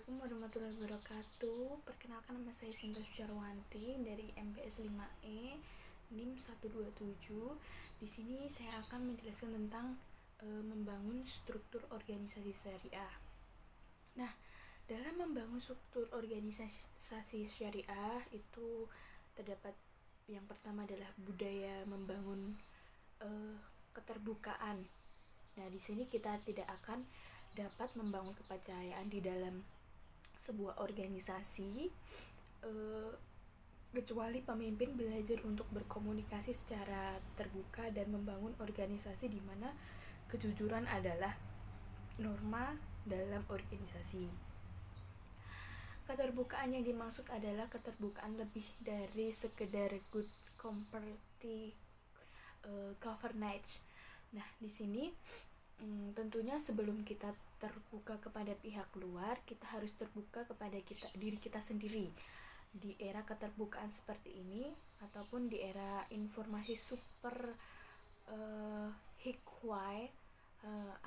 Assalamualaikum warahmatullahi wabarakatuh. Perkenalkan, nama saya Sinta Sujarwanti dari MPS 5E NIM 127. Di sini saya akan menjelaskan tentang membangun struktur organisasi syariah. Nah, dalam membangun struktur organisasi syariah itu terdapat yang pertama adalah budaya membangun keterbukaan. Nah, di sini kita tidak akan dapat membangun kepercayaan di dalam sebuah organisasi kecuali pemimpin belajar untuk berkomunikasi secara terbuka dan membangun organisasi di mana kejujuran adalah norma dalam organisasi. Keterbukaan yang dimaksud adalah keterbukaan lebih dari sekedar good comparative governance. Nah, di sini tentunya sebelum kita terbuka kepada pihak luar, kita harus terbuka kepada diri kita sendiri. Di era keterbukaan seperti ini ataupun di era informasi super hikwai,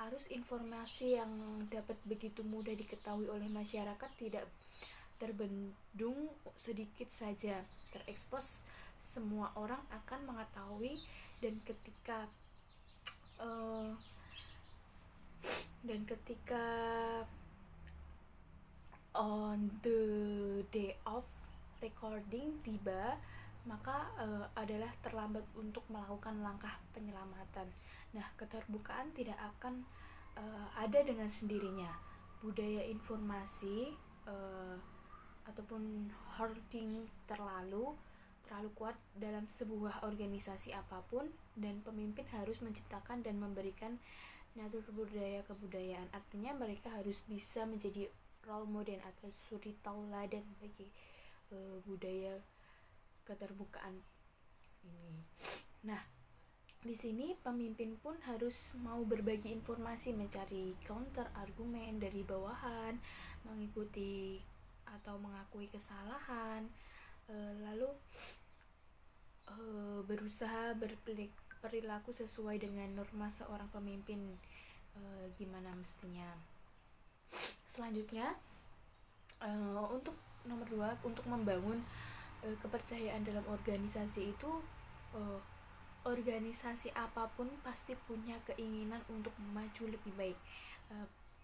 arus informasi yang dapat begitu mudah diketahui oleh masyarakat tidak terbendung sedikit saja terekspos, semua orang akan mengetahui. Dan ketika on the day of recording tiba, maka adalah terlambat untuk melakukan langkah penyelamatan. Nah, keterbukaan tidak akan ada dengan sendirinya. Budaya informasi ataupun hoarding terlalu kuat dalam sebuah organisasi apapun, dan pemimpin harus menciptakan dan memberikan natur budaya kebudayaan. Artinya mereka harus bisa menjadi role model atau suri tauladan bagi budaya keterbukaan ini. Nah, di sini pemimpin pun harus mau berbagi informasi, mencari counter argumen dari bawahan, mengikuti atau mengakui kesalahan, lalu berusaha berperilaku sesuai dengan norma seorang pemimpin, gimana mestinya. Selanjutnya, untuk nomor 2, untuk membangun kepercayaan dalam organisasi itu, organisasi apapun pasti punya keinginan untuk maju lebih baik,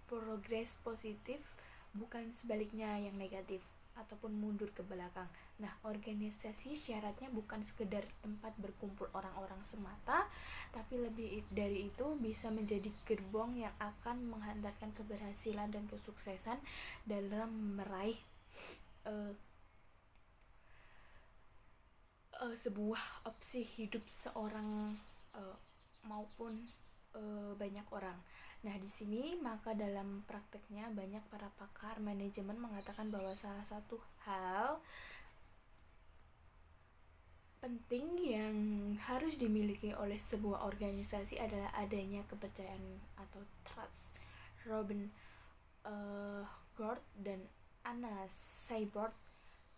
progres positif, bukan sebaliknya yang negatif ataupun mundur ke belakang. Nah, organisasi syaratnya bukan sekedar tempat berkumpul orang-orang semata, tapi lebih dari itu bisa menjadi gerbong yang akan menghantarkan keberhasilan dan kesuksesan dalam meraih sebuah opsi hidup seorang maupun banyak orang. Nah, di sini maka dalam prakteknya banyak para pakar manajemen mengatakan bahwa salah satu hal penting yang harus dimiliki oleh sebuah organisasi adalah adanya kepercayaan atau trust. Robin Gord dan Anna Seibert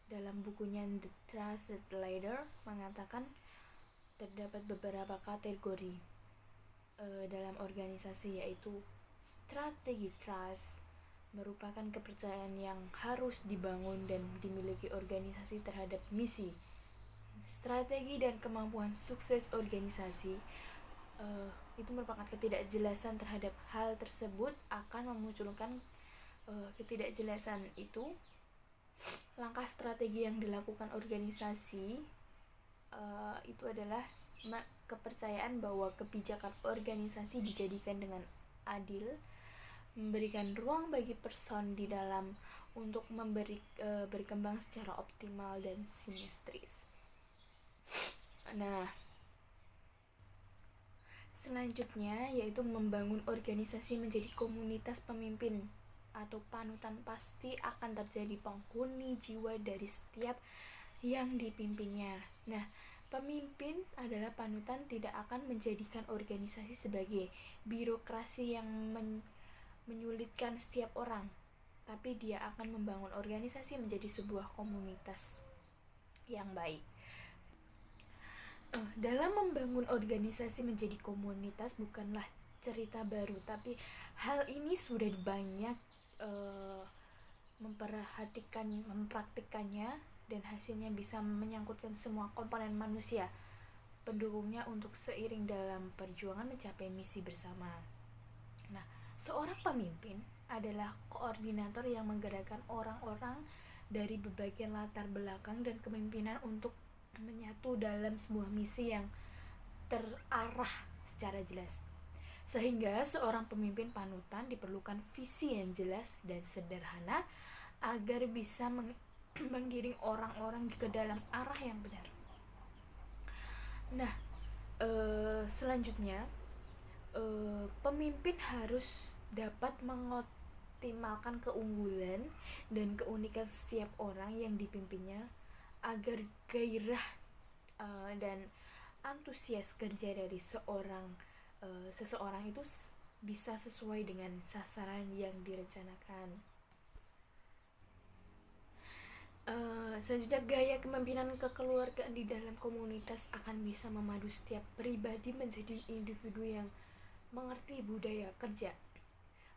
dalam bukunya The Trusted Leader mengatakan terdapat beberapa kategori dalam organisasi, yaitu strategi trust merupakan kepercayaan yang harus dibangun dan dimiliki organisasi terhadap misi, strategi dan kemampuan sukses organisasi. Itu merupakan ketidakjelasan terhadap hal tersebut akan memunculkan ketidakjelasan itu. Langkah strategi yang dilakukan organisasi itu adalah kepercayaan bahwa kebijakan organisasi dijadikan dengan adil, memberikan ruang bagi person di dalam untuk berkembang secara optimal dan simetris. Nah, selanjutnya yaitu membangun organisasi menjadi komunitas pemimpin atau panutan. Pasti akan terjadi penghuni jiwa dari setiap yang dipimpinnya. Nah, pemimpin adalah panutan tidak akan menjadikan organisasi sebagai birokrasi yang menyulitkan setiap orang, tapi dia akan membangun organisasi menjadi sebuah komunitas yang baik. Dalam membangun organisasi menjadi komunitas bukanlah cerita baru, tapi hal ini sudah banyak mempraktikkannya, dan hasilnya bisa menyangkutkan semua komponen manusia pendukungnya untuk seiring dalam perjuangan mencapai misi bersama. Nah, seorang pemimpin adalah koordinator yang menggerakkan orang-orang dari berbagai latar belakang dan kepemimpinan untuk menyatu dalam sebuah misi yang terarah secara jelas. Sehingga seorang pemimpin panutan diperlukan visi yang jelas dan sederhana agar bisa menggiring orang-orang ke dalam arah yang benar. Nah, selanjutnya pemimpin harus dapat mengoptimalkan keunggulan dan keunikan setiap orang yang dipimpinnya agar gairah dan antusias kerja dari seseorang itu bisa sesuai dengan sasaran yang direncanakan. Selanjutnya, gaya kepemimpinan kekeluargaan di dalam komunitas akan bisa memadu setiap pribadi menjadi individu yang mengerti budaya kerja,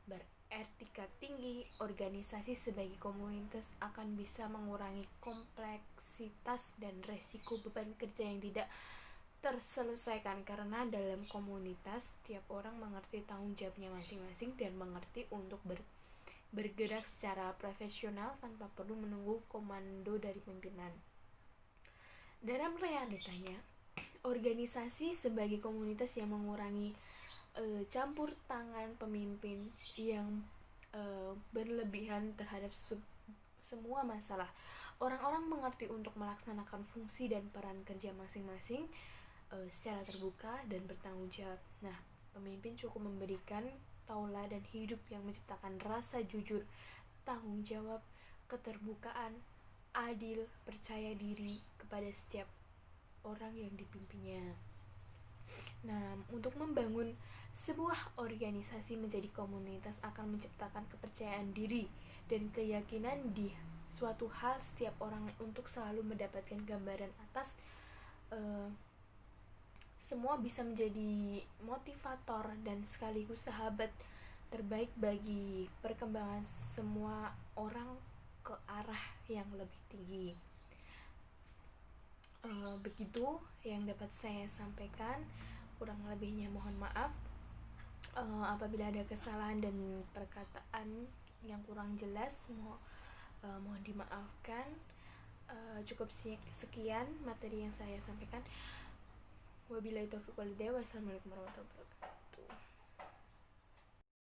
beretika tinggi. Organisasi sebagai komunitas akan bisa mengurangi kompleksitas dan resiko beban kerja yang tidak terselesaikan, karena dalam komunitas tiap orang mengerti tanggung jawabnya masing-masing dan mengerti untuk bergerak secara profesional tanpa perlu menunggu komando dari pimpinan. Dalam realitanya, organisasi sebagai komunitas yang mengurangi campur tangan pemimpin yang berlebihan terhadap semua masalah. Orang-orang mengerti untuk melaksanakan fungsi dan peran kerja masing-masing secara terbuka dan bertanggung jawab. Nah, pemimpin cukup memberikan tauladan hidup yang menciptakan rasa jujur, tanggung jawab, keterbukaan, adil, percaya diri kepada setiap orang yang dipimpinnya. Nah, untuk membangun sebuah organisasi menjadi komunitas akan menciptakan kepercayaan diri dan keyakinan di suatu hal setiap orang untuk selalu mendapatkan gambaran atas semua bisa menjadi motivator dan sekaligus sahabat terbaik bagi perkembangan semua orang ke arah yang lebih tinggi. Begitu yang dapat saya sampaikan, kurang lebihnya mohon maaf. Apabila ada kesalahan dan perkataan yang kurang jelas, mohon dimaafkan. Cukup sekian materi yang saya sampaikan. Wabillahi taufiq wal hidayah. Wassalamualaikum warahmatullahi wabarakatuh.